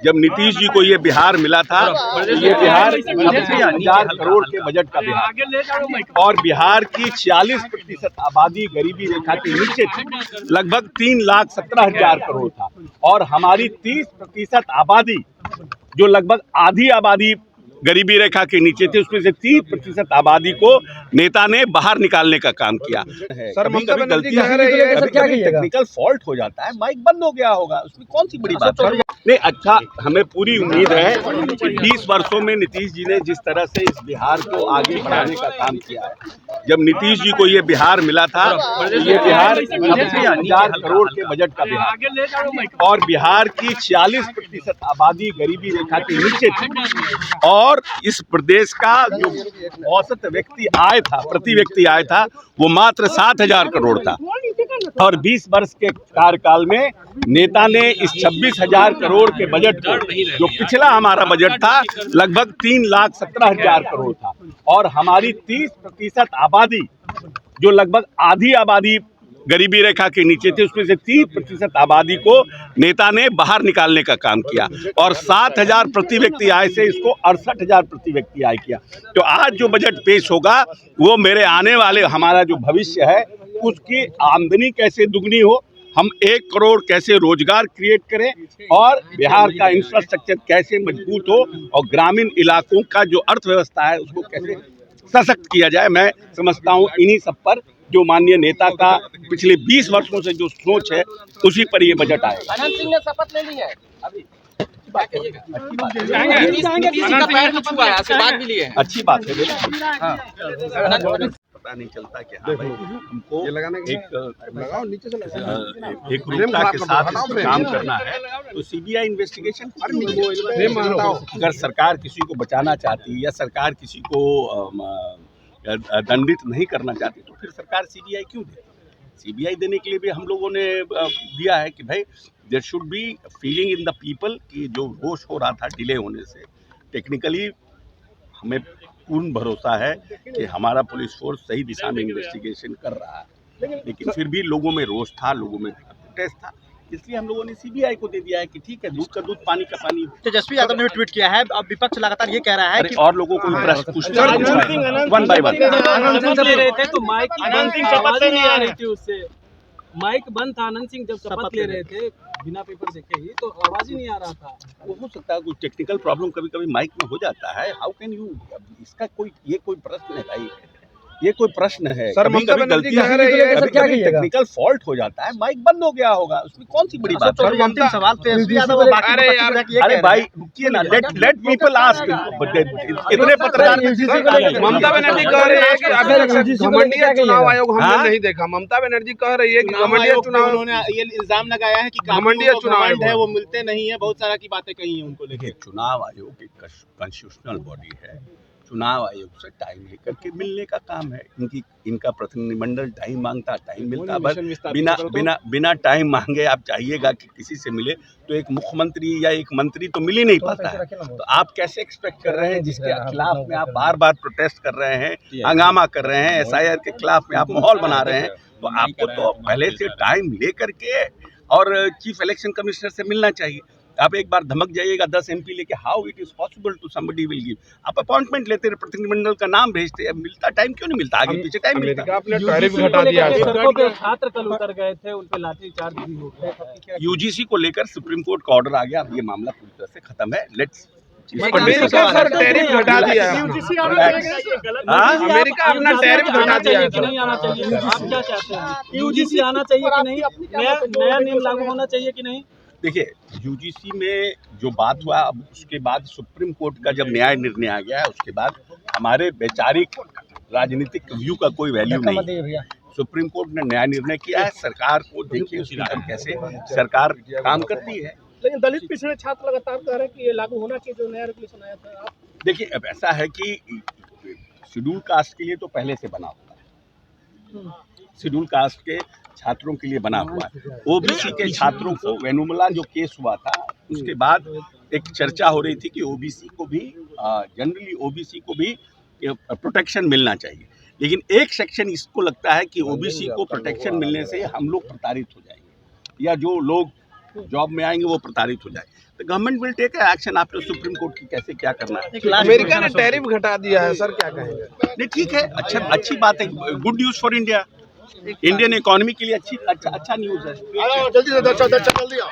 जब नीतीश जी को ये बिहार मिला था, ये बिहार 86,000 करोड़ के बजट का बिहार, और बिहार की 46% आबादी गरीबी रेखा के नीचे थी, लगभग 3,17,000 करोड़ था, और हमारी 30% आबादी, जो लगभग आधी आबादी गरीबी रेखा के नीचे थे, उसमें से 30% आबादी को नेता ने बाहर निकालने का काम किया। सर, ममता बनर्जी कह रही है कभी टेक्निकल फॉल्ट हो जाता है, माइक बंद हो गया होगा, उसमें कौन सी बड़ी बात है। नहीं, अच्छा, हमें पूरी उम्मीद है कि 20 वर्षों में नीतीश जी ने जिस तरह से इस बिहार को आगे बढ़ाने का काम किया है, जब नीतीश जी को ये बिहार मिला था, ये बिहार 86,000 करोड़ के बजट का बिहार, और बिहार की 46% आबादी गरीबी रेखा के नीचे थी, और इस प्रदेश का जो औसत व्यक्ति आय था, प्रति व्यक्ति आय था, वो मात्र 7,000 करोड़ था, और 20 वर्ष के कार्यकाल में नेता ने इस 26,000 करोड़ के बजट को, जो पिछला हमारा बजट था लगभग 3,17,000 करोड़ था, और हमारी 30% आबादी, जो लगभग आधी आबादी गरीबी रेखा के नीचे थे, उसमें से 30% आबादी को नेता ने बाहर निकालने का काम किया, और 7,000 प्रति व्यक्ति आय से इसको 68,000 प्रति व्यक्ति आय किया। तो आज जो बजट पेश होगा, वो मेरे आने वाले हमारा जो भविष्य है, उसकी आमदनी कैसे दुगनी हो, हम 1 करोड़ कैसे रोजगार क्रिएट करें, और बिहार का इंफ्रास्ट्रक्चर कैसे मजबूत हो, और ग्रामीण इलाकों का जो अर्थव्यवस्था है उसको कैसे सशक्त किया जाए। मैं समझता हूँ इन्हीं सब पर जो माननीय नेता का पिछले 20 वर्षों से जो सोच है, उसी पर ये बजट आएगा। अनंत सिंह ने शपथ ले ली है अभी। अच्छी बात है, पता नहीं चलता कि हाँ भाई, हमको एक रूपता के साथ काम करना है, तो सीबीआई इन्वेस्टिगेशन। अगर सरकार किसी को बचाना चाहती है या सरकार किसी को दंडित नहीं करना चाहती, तो फिर सरकार सीबीआई क्यों दे? सीबीआई देने के लिए भी हम लोगों ने दिया है कि भाई there should be feeling in the people, कि जो रोष हो रहा था डिले होने से, टेक्निकली हमें पूर्ण भरोसा है कि हमारा पुलिस फोर्स सही दिशा में इन्वेस्टिगेशन कर रहा है, लेकिन फिर भी लोगों में रोष था, लोगों में प्रोटेस्ट था, इसलिए हम लोगों ने सीबीआई को दे दिया है कि ठीक है, दूध का दूध पानी का पानी। तेजस्वी यादव ने भी ट्वीट किया है, अब विपक्ष लगातार ये कह रहा है कि और लोगों को प्रश्न पूछना है वन बाय वन। ले रहे थे तो माइक अनंत सिंह शपथ नहीं आ रही थी, उससे माइक बंद था। अनंत सिंह जब शपथ ले रहे थे बिना पेपर देखे ही, तो आवाज ही नहीं आ रहा था। वो हो सकता है कुछ टेक्निकल प्रॉब्लम कभी कभी माइक में हो जाता है। हाउ कैन यू, इसका ये कोई प्रश्न है भाई? ये कोई प्रश्न है? सर, ममता बनर्जी कह रही है कभी टेक्निकल फॉल्ट हो जाता है, माइक बंद हो गया होगा, उसमें कौन सी बड़ी बात है? सवाल अरे भाई रुकिए ना, लेट पीपल आस्क। इतने पत्रकार ममता बनर्जी कह रही है कि अभी घमंडिया चुनाव आयोग हमने नहीं देखा। ममता बनर्जी कह रही है कि घमंडिया चुनाव, उन्होंने ये इल्जाम लगाया है कि घमंडिया चुनाव है, वो मिलते नहीं है, बहुत सारा की बातें कही है उनको लेके। चुनाव आयोग एक कॉन्स्टिट्यूशनल बॉडी है, चुनाव आयोग से टाइम लेकर के मिलने का काम है। इनका प्रतिनिधिमंडल टाइम मांगता, टाइम मिलता, बस बिना टाइम मांगे आप चाहिएगा कि किसी से मिले, तो एक मुख्यमंत्री या एक मंत्री तो मिल ही नहीं पाता है। तो आप कैसे एक्सपेक्ट कर रहे हैं, जिसके खिलाफ में आप बार बार प्रोटेस्ट कर रहे हैं, हंगामा कर रहे हैं, SIR के खिलाफ में आप माहौल बना रहे हैं, तो आपको तो पहले से टाइम लेकर के और चीफ इलेक्शन कमिश्नर से मिलना चाहिए। आप एक बार धमक जाइएगा 10 MP लेके, how it is possible to somebody will give. आप अपॉइंटमेंट लेते हैं, प्रतिनिधिमंडल का नाम भेजते हैं, मिलता टाइम क्यों नहीं मिलता? आगे पीछे टाइम मिलता। आपने टैरिफ घटा दिया। छात्र कल उतर गए थे, उन पे लाठीचार्ज भी हो गया। UGC को लेकर सुप्रीम कोर्ट का ऑर्डर आ गया, अब ये मामला पूरी तरह से खत्म है। लेट्स सर, टैरिफ घटा दिया है। अमेरिका अपना टैरिफ घटा दिया है। नहीं आना चाहिए, आप क्या चाहते हैं? UGC आना चाहिए कि नहीं? नया नियम लागू होना चाहिए कि नहीं? देखिए, UGC में जो बात हुआ, अब उसके बाद सुप्रीम कोर्ट का जब न्याय निर्णय आ गया है, उसके बाद हमारे वैचारिक राजनीतिक व्यू का कोई वैल्यू नहीं। सुप्रीम कोर्ट ने न्याय निर्णय किया है, सरकार को देखिए उसके ऊपर कैसे सरकार काम करती है। लेकिन दलित पिछड़े छात्र लगातार कह रहे हैं कि ये लागू होना चाहिए, जो नया रेगुलेशन आया था। आप देखिए, अब ऐसा है कि शेड्यूल कास्ट के लिए तो पहले से बना हुआ है, शेड्यूल कास्ट के छात्रों के लिए बना हुआ है। OBC के छात्रों को वेनुमला जो केस हुआ था, उसके बाद एक चर्चा हो रही थी कि OBC को भी जनरली OBC को भी प्रोटेक्शन मिलना चाहिए, लेकिन एक सेक्शन इसको लगता है कि OBC को प्रोटेक्शन मिलने से हम लोग प्रताड़ित हो जाएंगे, या जो लोग जॉब में आएंगे वो प्रताड़ित हो जाए। तो government will take action after supreme court की कैसे क्या करना है। अमेरिका ने टैरिफ घटा दिया है सर, क्या कहेंगे? नहीं ठीक है, अच्छी बात है, good news for India, Indian economy के लिए अच्छा न्यूज है। जल्दी से दर्शक जल्दी आओ।